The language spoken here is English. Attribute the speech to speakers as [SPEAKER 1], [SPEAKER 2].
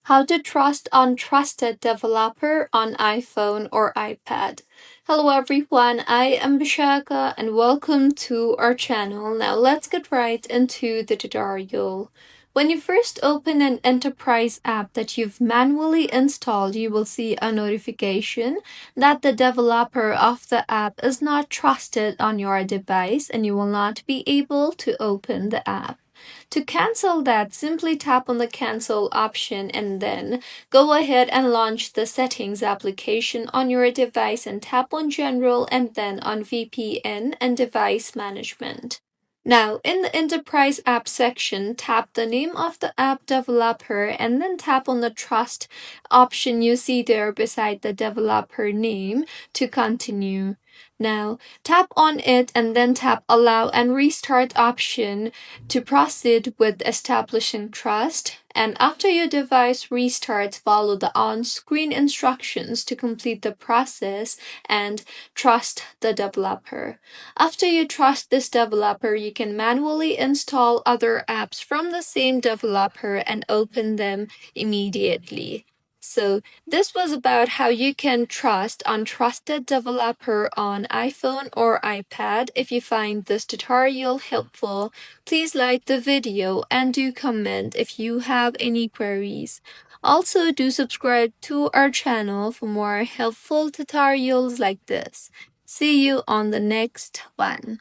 [SPEAKER 1] How to Trust Untrusted Developer on iPhone or iPad. Hello everyone, I am Bishaka and welcome to our channel. Now let's get right into the tutorial. When you first open an enterprise app that you've manually installed, you will see a notification that the developer of the app is not trusted on your device and you will not be able to open the app. To cancel that, simply tap on the cancel option and then go ahead and launch the settings application on your device and tap on general and then on VPN and device management. Now, in the Enterprise App section, tap the name of the app developer and then tap on the Trust option you see there beside the developer name to continue. Now, tap on it and then tap Allow and Restart option to proceed with establishing trust. And after your device restarts, follow the on-screen instructions to complete the process and trust the developer. After you trust this developer, you can manually install other apps from the same developer and open them immediately. So this was about how you can trust untrusted developer on iPhone or iPad. If you find this tutorial helpful, please like the video and do comment if you have any queries. Also, do subscribe to our channel for more helpful tutorials like this. See you on the next one.